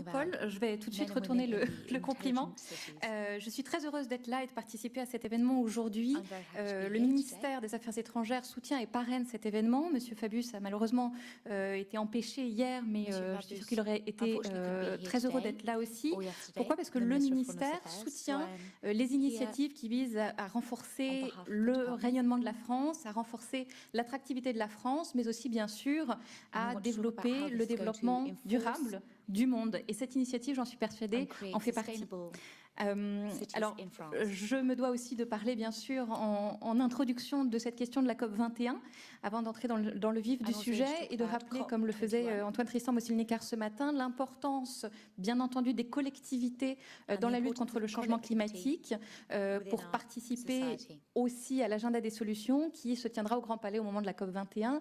Paul, je vais tout de suite retourner le compliment. Je suis très heureuse d'être là et de participer à cet événement aujourd'hui. Le ministère des Affaires étrangères soutient et parraine cet événement. Monsieur Fabius a malheureusement été empêché hier, mais je suis sûre qu'il aurait été très heureux d'être là aussi. Pourquoi? Parce que le ministère soutient les initiatives qui visent à renforcer le rayonnement de la France, à renforcer l'attractivité de la France, mais aussi bien sûr à développer le développement durable du monde. Et cette initiative, j'en suis persuadée, en fait partie. Alors, je me dois aussi de parler, bien sûr, en introduction de cette question de la COP21, avant d'entrer dans le vif du sujet, et de rappeler, comme le faisait Antoine Tristan Mossilnicar ce matin, l'importance, bien entendu, des collectivités dans la lutte contre le changement climatique, pour participer aussi à l'agenda des solutions qui se tiendra au Grand Palais au moment de la COP21.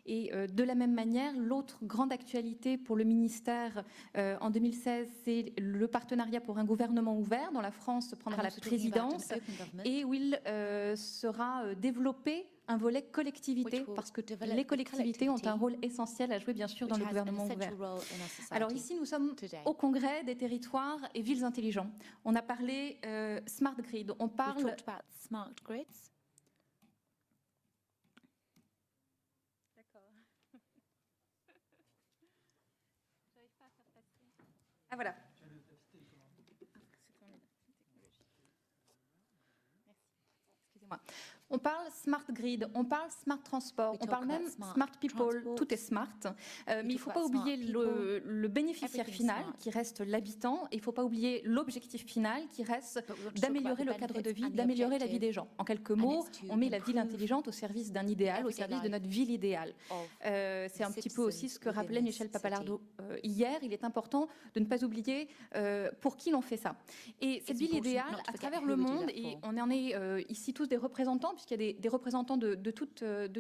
Et de la même manière, l'autre grande actualité pour le ministère en 2016, c'est le partenariat pour un gouvernement ouvert dont la France prendra la présidence et où il sera développé un volet collectivité, parce que les collectivités ont un rôle essentiel à jouer, bien sûr, dans le gouvernement ouvert. Alors ici, nous sommes au Congrès des territoires et villes intelligents. On a parlé Smart Grid, on parle... Ah voilà. Excusez-moi. On parle smart grid, on parle smart transport, on parle même smart people, tout est smart. Mais il ne faut pas oublier le bénéficiaire final qui reste l'habitant, et il ne faut pas oublier l'objectif final qui reste d'améliorer le cadre de vie, d'améliorer la vie des gens. En quelques mots, on met la ville intelligente au service d'un idéal, au service de notre ville idéale. C'est un petit peu aussi ce que rappelait Michel Papalardo hier. Il est important de ne pas oublier pour qui l'on fait ça. Et cette ville idéale, à travers le monde, et on en est ici tous des représentants, puisqu'il y a des représentants de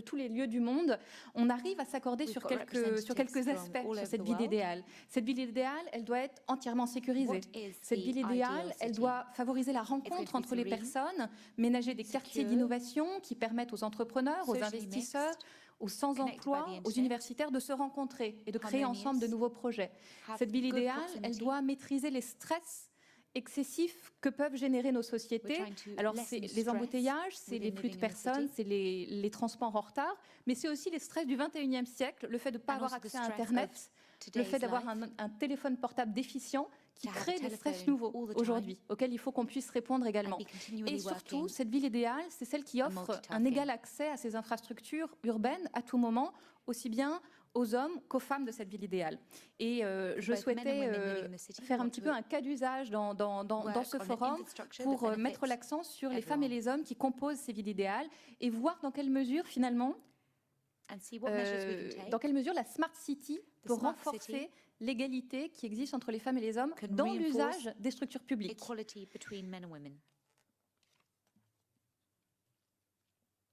tous les lieux du monde, on arrive à s'accorder sur quelques aspects sur cette ville idéale. Cette ville idéale, elle doit être entièrement sécurisée. Cette ville idéale, elle doit favoriser la rencontre entre les personnes, ménager des quartiers d'innovation qui permettent aux entrepreneurs, aux investisseurs, aux sans-emploi, aux universitaires de se rencontrer et de créer ensemble de nouveaux projets. Cette ville idéale, elle doit maîtriser les stress excessifs que peuvent générer nos sociétés. Alors, c'est les embouteillages, c'est les flux de personnes, c'est les transports en retard, mais c'est aussi les stress du 21e siècle, le fait de ne pas avoir accès à Internet, le fait d'avoir un téléphone portable déficient qui crée des stress nouveaux aujourd'hui, auxquels il faut qu'on puisse répondre également. Et surtout, cette ville idéale, c'est celle qui offre un égal accès à ces infrastructures urbaines à tout moment, aussi bien aux hommes qu'aux femmes de cette ville idéale. Et je souhaitais faire un petit peu un cas d'usage dans ce forum pour mettre l'accent sur les femmes et les hommes qui composent ces villes idéales et voir dans quelle mesure, finalement, la Smart City peut renforcer l'égalité qui existe entre les femmes et les hommes dans l'usage des structures publiques.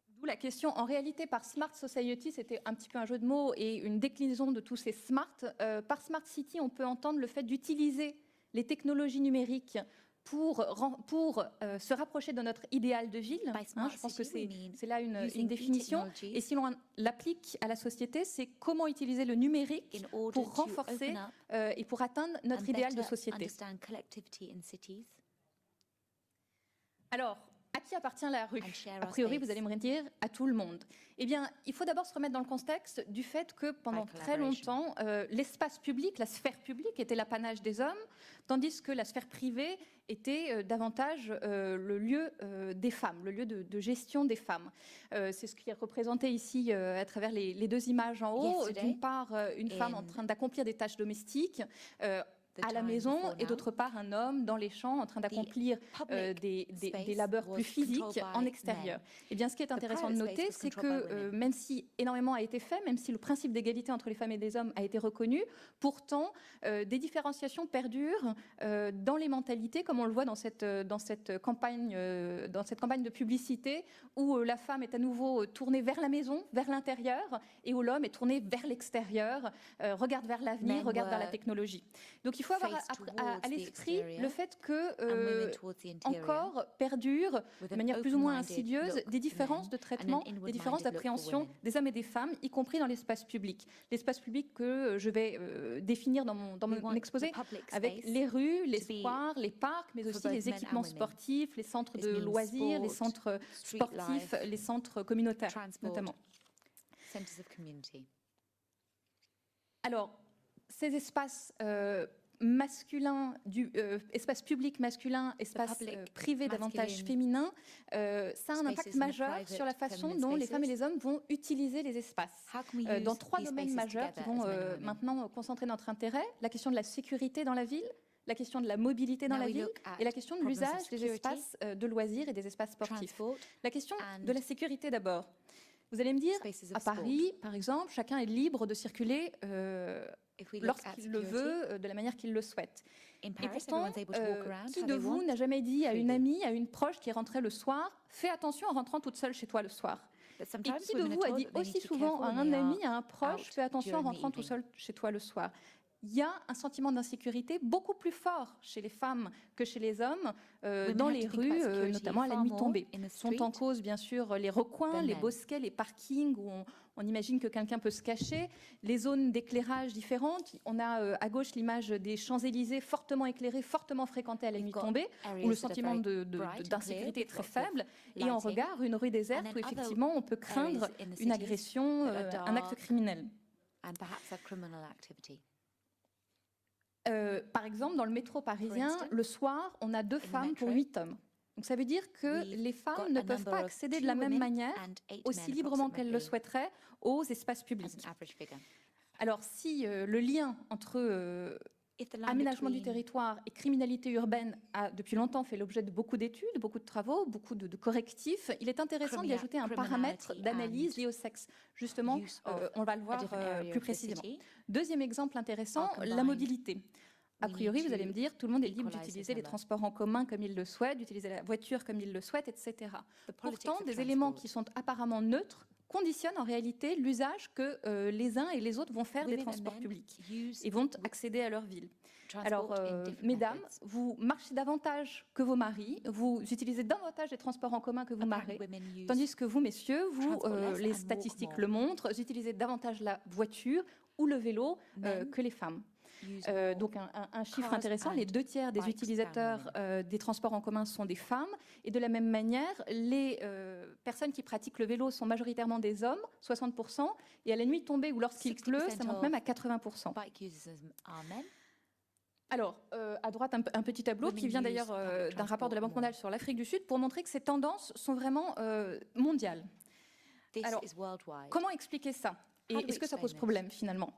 D'où la question, en réalité, par Smart Society, c'était un petit peu un jeu de mots et une déclinaison de tous ces smart. Par Smart City, on peut entendre le fait d'utiliser les technologies numériques pour se rapprocher de notre idéal de ville. Je pense que c'est là une définition. Et si l'on l'applique à la société, c'est comment utiliser le numérique pour renforcer et pour atteindre notre idéal de société. Alors, à qui appartient la rue? A priori, vous allez me dire à tout le monde. Eh bien, il faut d'abord se remettre dans le contexte du fait que pendant très longtemps, l'espace public, la sphère publique était l'apanage des hommes, tandis que la sphère privée était davantage le lieu des femmes, le lieu de gestion des femmes. C'est ce qui est représenté ici à travers les deux images en haut. D'une part, une femme en train d'accomplir des tâches domestiques, à la maison, et d'autre part un homme dans les champs en train d'accomplir des labeurs plus physiques en extérieur. Et bien, ce qui est intéressant de noter, c'est que même si énormément a été fait, même si le principe d'égalité entre les femmes et les hommes a été reconnu, pourtant des différenciations perdurent dans les mentalités, comme on le voit dans cette campagne de publicité où la femme est à nouveau tournée vers la maison, vers l'intérieur, et où l'homme est tourné vers l'extérieur, regarde vers l'avenir, regarde vers la technologie. Donc il faut avoir à l'esprit le fait que encore perdurent de manière plus ou moins insidieuse des différences de traitement, des différences d'appréhension des hommes et des femmes, y compris dans l'espace public. L'espace public que je vais définir dans mon exposé avec les rues, les squares, les parcs, mais aussi les équipements sportifs, les centres de loisirs, les centres sportifs, les centres communautaires notamment. Alors, ces espaces masculins, espace public masculin, espace privé davantage féminin, ça a un impact majeur sur la façon dont les femmes et les hommes vont utiliser les espaces. Dans 3 domaines majeurs qui vont maintenant concentrer notre intérêt, la question de la sécurité dans la ville, la question de la mobilité dans la ville et la question de l'usage des espaces de loisirs et des espaces sportifs. La question de la sécurité d'abord. Vous allez me dire, à Paris, par exemple, chacun est libre de circuler lorsqu'il le veut, de la manière qu'il le souhaite. Et pourtant, qui de vous n'a jamais dit à une amie, à une proche qui rentrait le soir, fais attention en rentrant toute seule chez toi le soir? Et qui de vous a dit aussi souvent à un ami, à un proche, fais attention en rentrant tout seul chez toi le soir? Il y a un sentiment d'insécurité beaucoup plus fort chez les femmes que chez les hommes dans les rues, notamment à la nuit tombée. Sont en cause, bien sûr, les recoins, les bosquets, les parkings où on imagine que quelqu'un peut se cacher, les zones d'éclairage différentes. On a à gauche l'image des Champs-Élysées fortement éclairées, fortement fréquentées à la nuit tombée, où le sentiment d'insécurité est très faible. Et en regard, une rue déserte où effectivement on peut craindre une agression, un acte criminel. Par exemple, dans le métro parisien, le soir, on a 2 femmes pour 8 hommes. Donc ça veut dire que les femmes ne peuvent pas accéder de la même manière, aussi librement qu'elles le souhaiteraient, aux espaces publics. Alors si le lien entre aménagement du territoire et criminalité urbaine a depuis longtemps fait l'objet de beaucoup d'études, beaucoup de travaux, beaucoup de correctifs, il est intéressant d'y ajouter un paramètre d'analyse lié au sexe. Justement, on va le voir plus précisément. Deuxième exemple intéressant, la mobilité. A priori, vous allez me dire, tout le monde est libre d'utiliser les transports en commun comme il le souhaite, d'utiliser la voiture comme il le souhaite, etc. Pourtant, des éléments qui sont apparemment neutres conditionnent en réalité l'usage que les uns et les autres vont faire des transports publics et vont accéder à leur ville. Alors, mesdames, vous marchez davantage que vos maris, vous utilisez davantage les transports en commun que vos maris, tandis que vous, messieurs, les statistiques le montrent, vous utilisez davantage la voiture ou le vélo que les femmes. Donc un chiffre intéressant, les 2 tiers des utilisateurs des transports en commun sont des femmes, et de la même manière, les personnes qui pratiquent le vélo sont majoritairement des hommes, 60%, et à la nuit tombée ou lorsqu'il pleut, ça monte même à 80%. Alors, à droite, un petit tableau qui vient d'ailleurs d'un rapport de la Banque mondiale sur l'Afrique du Sud pour montrer que ces tendances sont vraiment mondiales. Alors, comment expliquer ça ? Et est-ce que ça pose problème finalement?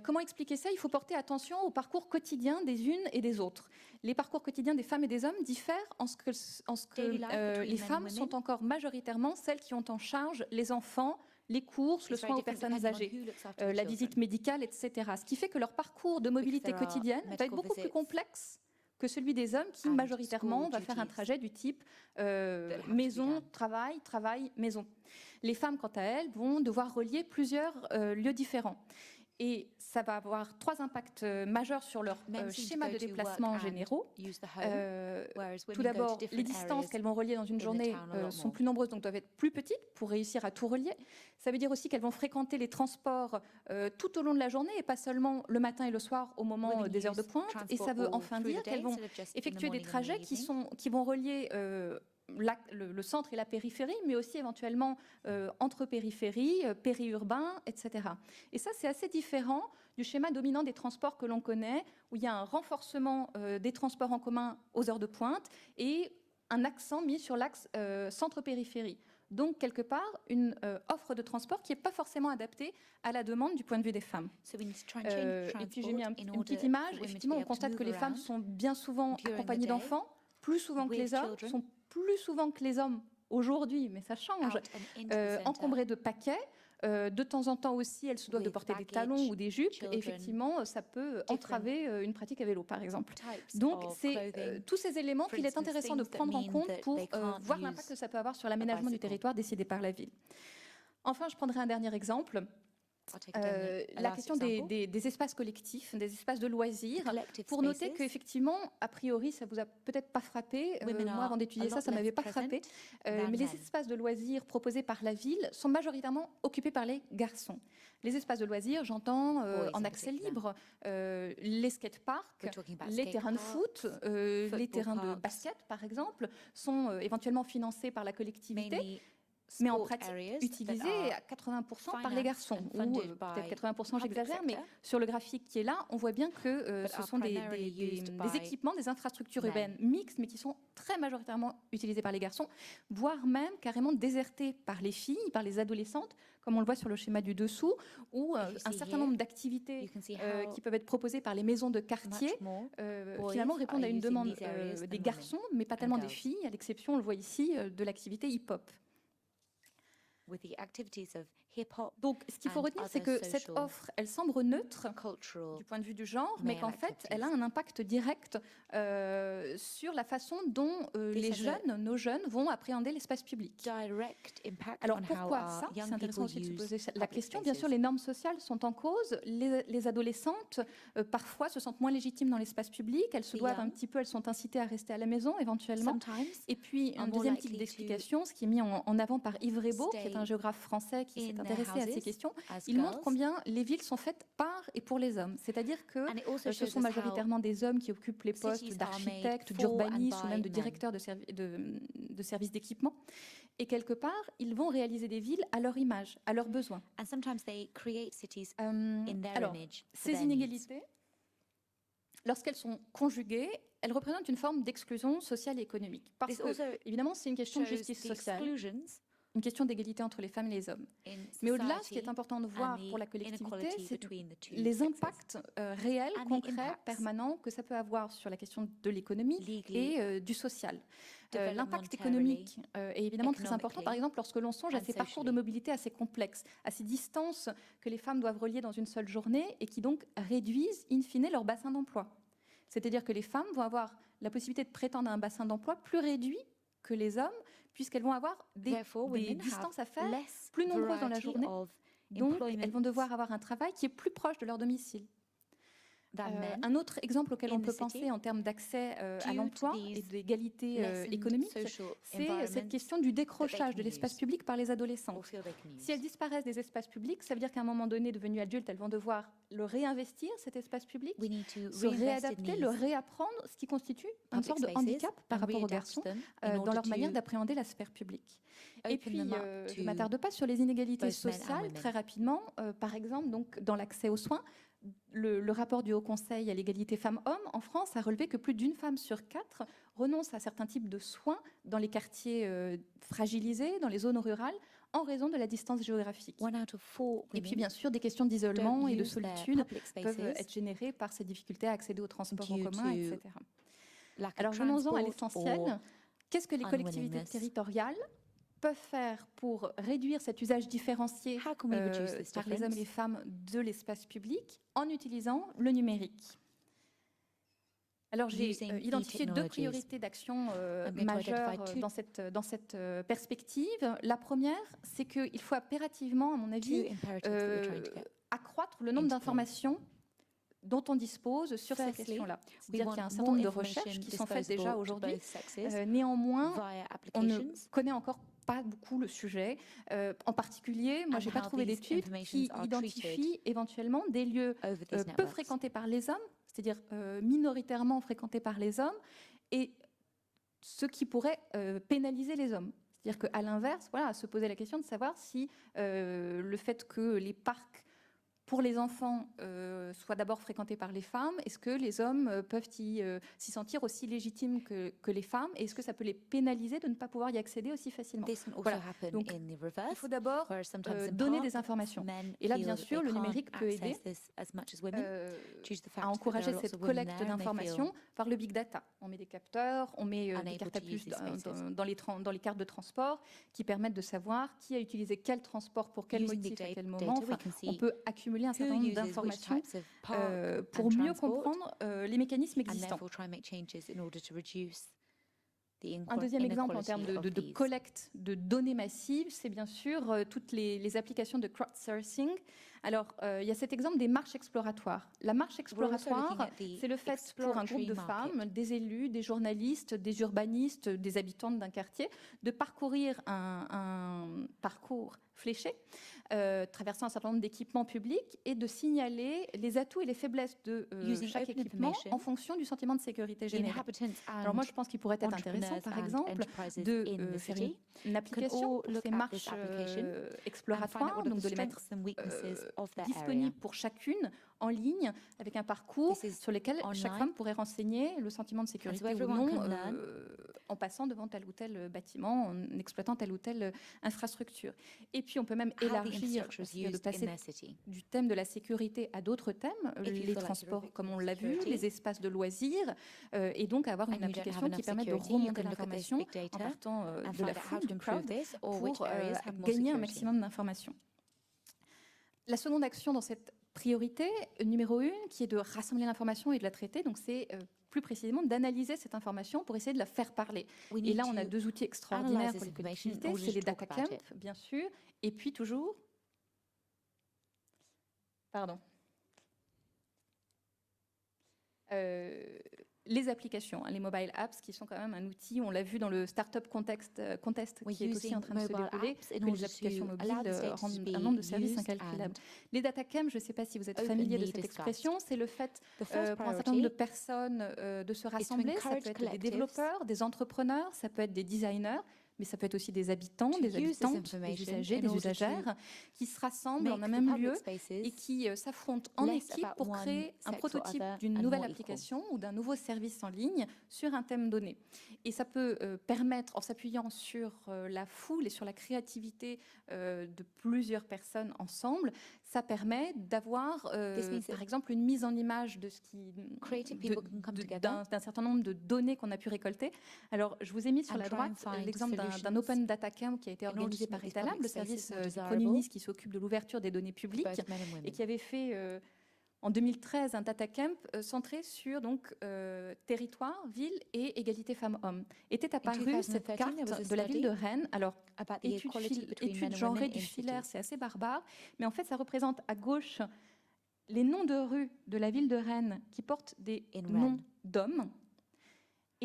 Comment expliquer ça? Il faut porter attention au parcours quotidien des unes et des autres. Les parcours quotidiens des femmes et des hommes diffèrent en ce que les femmes sont encore majoritairement celles qui ont en charge les enfants, les courses, le soin aux personnes âgées, la visite médicale, etc. Ce qui fait que leur parcours de mobilité quotidienne va être beaucoup plus complexe que celui des hommes qui, majoritairement, va faire un trajet du type maison, travail, travail, maison. Les femmes, quant à elles, vont devoir relier plusieurs lieux différents. Et ça va avoir 3 impacts majeurs sur leur schéma de déplacement généraux. Tout d'abord, les distances qu'elles vont relier dans une journée sont plus nombreuses, donc doivent être plus petites pour réussir à tout relier. Ça veut dire aussi qu'elles vont fréquenter les transports tout au long de la journée et pas seulement le matin et le soir au moment des heures de pointe. Et ça veut enfin dire qu'elles vont effectuer des trajets qui vont relier le centre et la périphérie, mais aussi éventuellement entre périphéries, périurbains, etc. Et ça, c'est assez différent du schéma dominant des transports que l'on connaît, où il y a un renforcement des transports en commun aux heures de pointe et un accent mis sur l'axe centre-périphérie. Donc, quelque part, une offre de transport qui n'est pas forcément adaptée à la demande du point de vue des femmes. Et puis, j'ai mis une petite image. Effectivement, on constate que les femmes sont bien souvent accompagnées d'enfants, plus souvent que les hommes, sont plus souvent que les hommes aujourd'hui, mais ça change, encombrées de paquets. De temps en temps aussi, elles se doivent de porter des talons ou des jupes. Et effectivement, ça peut entraver une pratique à vélo, par exemple. Donc, c'est tous ces éléments qu'il est intéressant de prendre en compte pour voir l'impact que ça peut avoir sur l'aménagement du territoire décidé par la ville. Enfin, je prendrai un dernier exemple. la question des espaces collectifs, des espaces de loisirs, pour noter qu'effectivement, a priori, ça vous a peut-être pas frappé. Moi, avant d'étudier ça, ça m'avait pas frappé. Mais les espaces de loisirs proposés par la ville sont majoritairement occupés par les garçons. Les espaces de loisirs, j'entends en accès libre, les skateparks, les terrains de foot, les terrains de basket, par exemple, sont éventuellement financés par la collectivité, mais en pratique utilisés à 80% par les garçons, ou peut-être 80%, j'exagère, mais sur le graphique qui est là, on voit bien que ce sont des équipements, des infrastructures urbaines mixtes, mais qui sont très majoritairement utilisés par les garçons, voire même carrément désertés par les filles, par les adolescentes, comme on le voit sur le schéma du dessous, où un certain nombre d'activités qui peuvent être proposées par les maisons de quartier finalement répondent à une demande des garçons, mais pas tellement des filles, à l'exception, on le voit ici, de l'activité hip-hop. Donc, ce qu'il faut retenir, c'est que cette offre, elle semble neutre du point de vue du genre, mais qu'en fait, elle a un impact direct sur la façon dont nos jeunes vont appréhender l'espace public. Alors, pourquoi ça? C'est intéressant aussi de se poser la question. Bien sûr, les normes sociales sont en cause. Les adolescentes, parfois, se sentent moins légitimes dans l'espace public. Elles se doivent un petit peu, elles sont incitées à rester à la maison, éventuellement. Et puis, un deuxième type d'explication, ce qui est mis en avant par Yves Rebaud, qui est un géographe français qui s'est intéressé à ces questions, il montre combien les villes sont faites par et pour les hommes. C'est-à-dire que ce sont majoritairement des hommes qui occupent les postes d'architectes, d'urbanistes ou même de directeurs de services d'équipement. Et quelque part, ils vont réaliser des villes à leur image, à leurs besoins. Alors, ces inégalités, lorsqu'elles sont conjuguées, elles représentent une forme d'exclusion sociale et économique. Parce que, évidemment, c'est une question de justice sociale, une question d'égalité entre les femmes et les hommes. Mais au-delà, ce qui est important de voir pour la collectivité, c'est les impacts réels, concrets, permanents que ça peut avoir sur la question de l'économie et du social. L'impact économique est évidemment très important, par exemple, lorsque l'on songe à ces parcours de mobilité assez complexes, à ces distances que les femmes doivent relier dans une seule journée et qui donc réduisent, in fine, leur bassin d'emploi. C'est-à-dire que les femmes vont avoir la possibilité de prétendre à un bassin d'emploi plus réduit que les hommes, puisqu'elles vont avoir des distances à faire plus nombreuses dans la journée. Donc, elles vont devoir avoir un travail qui est plus proche de leur domicile. Un autre exemple auquel on peut penser en termes d'accès à l'emploi et d'égalité économique, c'est cette question du décrochage de l'espace public par les adolescentes. Si elles disparaissent des espaces publics, ça veut dire qu'à un moment donné, devenues adultes, elles vont devoir le réinvestir, cet espace public, se réadapter, le réapprendre, ce qui constitue une sorte de handicap par rapport aux garçons dans leur manière d'appréhender la sphère publique. Et puis, je ne m'attarde pas sur les inégalités sociales, très rapidement. Par exemple, donc, dans l'accès aux soins, le rapport du Haut Conseil à l'égalité femmes-hommes en France a relevé que plus d'une femme sur 4 renonce à certains types de soins dans les quartiers fragilisés, dans les zones rurales, en raison de la distance géographique. Et puis bien sûr, des questions d'isolement et de solitude peuvent être générées par ces difficultés à accéder aux transports en commun, etc. Alors venons-en à l'essentiel. Qu'est-ce que les collectivités territoriales peuvent faire pour réduire cet usage différencié par les hommes et les femmes de l'espace public en utilisant le numérique? Alors j'ai identifié 2 priorités d'action majeures dans cette perspective. La première, c'est qu'il faut impérativement, à mon avis, accroître le nombre d'informations dont on dispose sur ces questions-là. C'est-à-dire qu'il y a un certain nombre de recherches qui sont faites déjà aujourd'hui. Néanmoins, on ne connaît encore pas beaucoup le sujet. En particulier, moi, je n'ai pas trouvé d'études qui identifient éventuellement des lieux peu fréquentés par les hommes, c'est-à-dire minoritairement fréquentés par les hommes, et ce qui pourrait pénaliser les hommes. C'est-à-dire qu'à l'inverse, voilà, se poser la question de savoir si le fait que les parcs pour les enfants soient d'abord fréquentés par les femmes, est-ce que les hommes peuvent s'y sentir aussi légitimes que les femmes? Et est-ce que ça peut les pénaliser de ne pas pouvoir y accéder aussi facilement? Voilà. Donc, il faut d'abord donner des informations. Et là, bien sûr, le numérique peut aider à encourager cette collecte d'informations par le big data. On met des capteurs, on met des cartes à puce dans les cartes de transport qui permettent de savoir qui a utilisé quel transport pour quel motif à quel moment. Enfin, on peut accumuler un certain nombre d'informations pour mieux comprendre les mécanismes existants. Un deuxième exemple en termes de collecte de données massives, c'est bien sûr toutes les applications de crowdsourcing. Alors, il y a cet exemple des marches exploratoires. La marche exploratoire, c'est le fait pour un groupe de femmes, des élus, des journalistes, des urbanistes, des habitantes d'un quartier, de parcourir un parcours fléché, traversant un certain nombre d'équipements publics et de signaler les atouts et les faiblesses de chaque équipement en fonction du sentiment de sécurité général. Alors moi, je pense qu'il pourrait être intéressant, par exemple, de faire une application pour ces marches exploratoires, donc de les mettre disponibles pour chacune en ligne, avec un parcours sur lequel chaque femme pourrait renseigner le sentiment de sécurité ou non en passant devant tel ou tel bâtiment, en exploitant telle ou telle infrastructure. Et puis, on peut même élargir, de passer du thème de la sécurité à d'autres thèmes, les transports, comme on l'a vu, les espaces de loisirs, et donc avoir une application qui permet de remonter l'information en partant de la foule, du crowd, pour gagner un maximum d'informations. La seconde action dans cette priorité, numéro 1, qui est de rassembler l'information et de la traiter, donc c'est plus précisément d'analyser cette information pour essayer de la faire parler. Et là, on a deux outils extraordinaires pour les collectivités, c'est les data camps, bien sûr, et puis toujours... Pardon. Les applications, les mobile apps, qui sont quand même un outil, on l'a vu dans le Startup Contest qui est aussi en train de se dérouler, que les applications mobiles rendent un nombre de services incalculable. Les data camps, je ne sais pas si vous êtes familier de cette expression, c'est le fait pour un certain nombre de personnes de se rassembler, ça peut être des développeurs, des entrepreneurs, ça peut être des designers, mais ça peut être aussi des habitants, des habitantes, des usagers, des usagères, qui se rassemblent en un même lieu et qui s'affrontent en équipe pour créer un prototype d'une nouvelle application ou d'un nouveau service en ligne sur un thème donné. Et ça peut permettre, en s'appuyant sur la foule et sur la créativité de plusieurs personnes ensemble, ça permet d'avoir, par exemple, une mise en image de ce qui, d'un certain nombre de données qu'on a pu récolter. Alors, je vous ai mis sur la droite l'exemple d'un Open Data Camp qui a été organisé par Etalab, le service du Premier ministre qui s'occupe de l'ouverture des données publiques et qui avait fait en 2013 un Data Camp centré sur donc, territoire, ville et égalité femmes-hommes. Était apparue cette carte de la ville de Rennes. Alors, étude genrée du filaire, c'est assez barbare, mais en fait, ça représente à gauche les noms de rues de la ville de Rennes qui portent des noms d'hommes,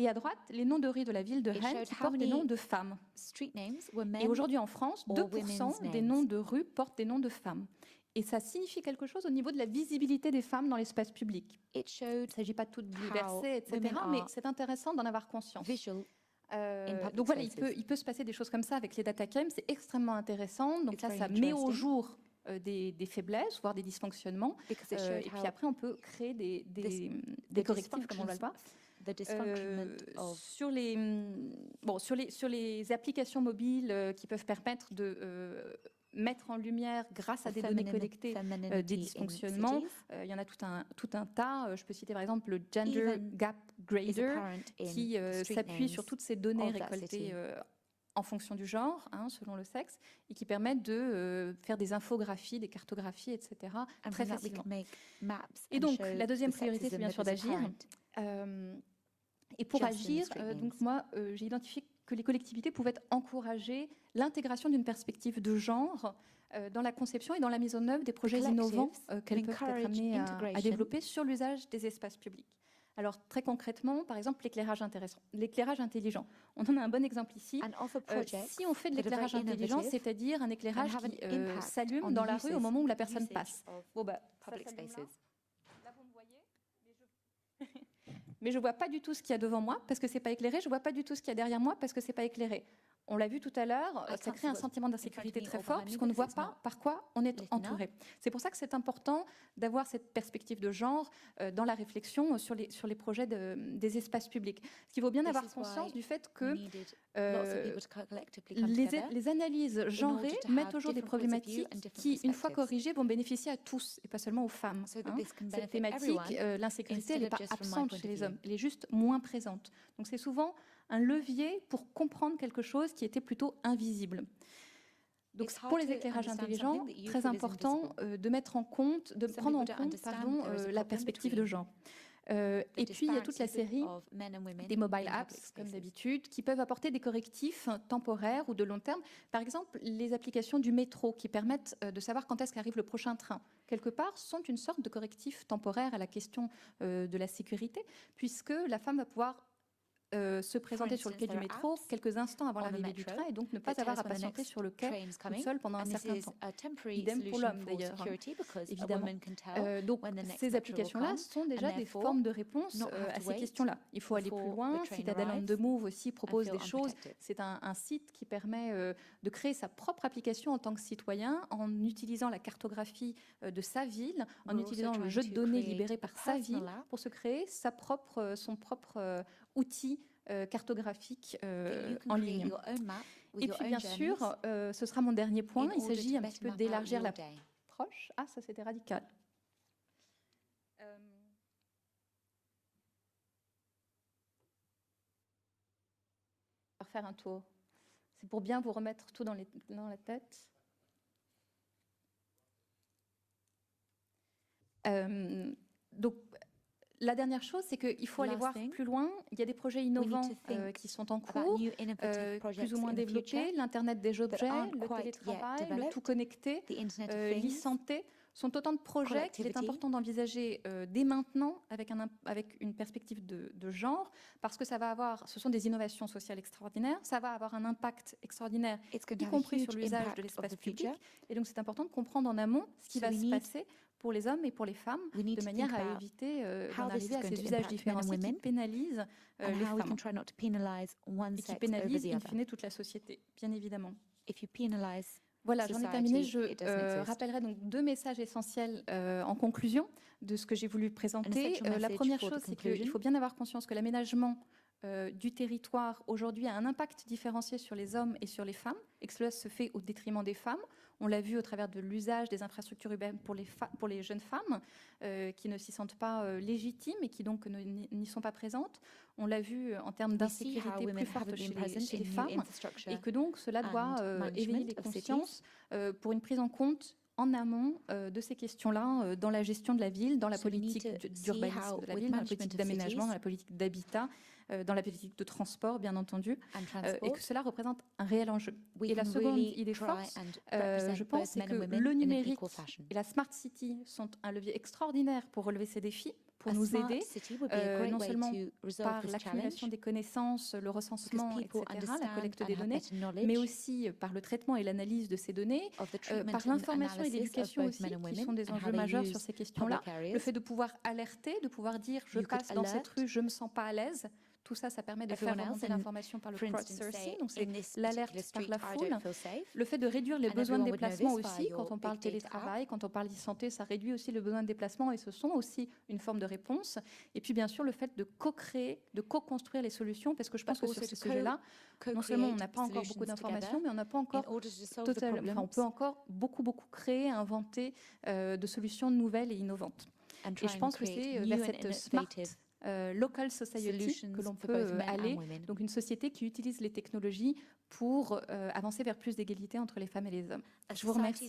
et à droite, les noms de rues de la ville de Rennes qui portent des noms de femmes. Et aujourd'hui en France, 2% des noms de rues portent des noms de femmes. Et ça signifie quelque chose au niveau de la visibilité des femmes dans l'espace public. Il ne s'agit pas de tout bouleverser, etc., mais c'est intéressant d'en avoir conscience. Donc voilà, il peut se passer des choses comme ça avec les data camps, c'est extrêmement intéressant. Donc là, ça met au jour des faiblesses, voire des dysfonctionnements. Et puis après, on peut créer des correctifs, comme on va le voir. Sur les applications mobiles qui peuvent permettre de mettre en lumière, grâce à des données collectées, des dysfonctionnements, il y en a tout un tas. Je peux citer par exemple le Gender Gap Grader qui s'appuie sur toutes ces données récoltées en fonction du genre, selon le sexe, et qui permettent de faire des infographies, des cartographies, etc. très facilement. Et donc, la deuxième priorité, c'est bien sûr d'agir. Et pour agir, donc moi, j'ai identifié que les collectivités pouvaient encourager l'intégration d'une perspective de genre dans la conception et dans la mise en œuvre des projets innovants qu'elles peuvent être amenées à développer sur l'usage des espaces publics. Alors, très concrètement, par exemple, l'éclairage intelligent. On en a un bon exemple ici. Si on fait de l'éclairage intelligent, c'est-à-dire un éclairage qui s'allume dans la rue au moment où la personne passe. Bon, bah, ça s'allume là. Là, vous me voyez, mais je ne vois pas du tout ce qu'il y a devant moi parce que ce n'est pas éclairé. Je ne vois pas du tout ce qu'il y a derrière moi parce que ce n'est pas éclairé. On l'a vu tout à l'heure, ça crée un sentiment d'insécurité très fort puisqu'on ne voit pas par quoi on est entouré. C'est pour ça que c'est important d'avoir cette perspective de genre dans la réflexion sur les projets des espaces publics. Parce qu'il faut bien avoir conscience du fait que les analyses genrées mettent au jour des problématiques qui, une fois corrigées, vont bénéficier à tous et pas seulement aux femmes. Cette thématique, l'insécurité, elle n'est pas absente chez les hommes, elle est juste moins présente. Donc c'est souvent un levier pour comprendre quelque chose qui était plutôt invisible. Donc pour les éclairages intelligents, très important de prendre en compte la perspective de genre. Et puis, il y a toute la série des mobile apps, comme d'habitude, qui peuvent apporter des correctifs temporaires ou de long terme. Par exemple, les applications du métro qui permettent de savoir quand est-ce qu'arrive le prochain train, quelque part, sont une sorte de correctif temporaire à la question de la sécurité, puisque la femme va pouvoir se présenter sur le quai du métro quelques instants avant l'arrivée du train et donc ne pas avoir à patienter sur le quai toute seule pendant un certain temps. Idem pour l'homme d'ailleurs, évidemment. Donc ces applications-là sont déjà des formes de réponse à ces questions-là. Il faut aller plus loin. Citadel on the Move aussi propose des choses. C'est un site qui permet de créer sa propre application en tant que citoyen en utilisant la cartographie de sa ville, en utilisant le jeu de données libéré par sa ville pour se créer son propre outil cartographique en ligne. Et puis bien sûr, ce sera mon dernier point, il s'agit un petit peu d'élargir l'approche. Ah, ça c'était radical. On va refaire un tour. C'est pour bien vous remettre tout dans la tête. Donc, la dernière chose, c'est qu'il faut aller voir plus loin. Il y a des projets innovants qui sont en cours, plus ou moins développés. L'Internet des objets, le télétravail, le tout connecté, l'e-santé sont autant de projets qu'il est important d'envisager dès maintenant avec une perspective de genre, parce que ce sont des innovations sociales extraordinaires, ça va avoir un impact extraordinaire, y compris sur l'usage de l'espace public. Et donc, c'est important de comprendre en amont ce qui va se passer pour les hommes et pour les femmes, de manière à éviter d'en arriver à ces usages différenciés qui pénalisent les femmes et qui pénalisent in fine toute la société, bien évidemment. Voilà, j'en ai terminé. Je rappellerai donc 2 messages essentiels en conclusion de ce que j'ai voulu présenter. La première chose, c'est qu'il faut bien avoir conscience que l'aménagement du territoire aujourd'hui a un impact différencié sur les hommes et sur les femmes, et que cela se fait au détriment des femmes. On l'a vu au travers de l'usage des infrastructures urbaines pour les jeunes femmes qui ne s'y sentent pas légitimes et qui donc n'y sont pas présentes. On l'a vu en termes d'insécurité plus forte chez les femmes et que donc cela doit éveiller les consciences pour une prise en compte en amont de ces questions-là dans la gestion de la ville, dans la politique d'urbanisme de la ville, dans la politique d'aménagement, dans la politique d'habitat, dans la politique de transport, bien entendu, et que cela représente un réel enjeu. Et la seconde idée force, je pense, c'est que le numérique et la Smart City sont un levier extraordinaire pour relever ces défis, pour nous aider, non seulement par l'accumulation des connaissances, le recensement, etc., la collecte des données, mais aussi par le traitement et l'analyse de ces données, par l'information et l'éducation aussi, qui sont des enjeux majeurs sur ces questions-là. Le fait de pouvoir alerter, de pouvoir dire « je passe dans cette rue, je ne me sens pas à l'aise », tout ça, ça permet de faire remonter l'information par le crowdsourcing, donc c'est l'alerte par la foule. Le fait de réduire les besoins de déplacement aussi, quand on parle télétravail, quand on parle d'e-santé, ça réduit aussi le besoin de déplacement et ce sont aussi une forme de réponse. Et puis bien sûr, le fait de co-créer, de co-construire les solutions, parce que je pense que sur ce sujet-là, non seulement on n'a pas encore beaucoup d'informations, mais on n'a pas encore on peut encore beaucoup créer, inventer de solutions nouvelles et innovantes. Et je pense que c'est vers cette smart local society que l'on peut aller, donc une société qui utilise les technologies pour avancer vers plus d'égalité entre les femmes et les hommes. Je vous remercie.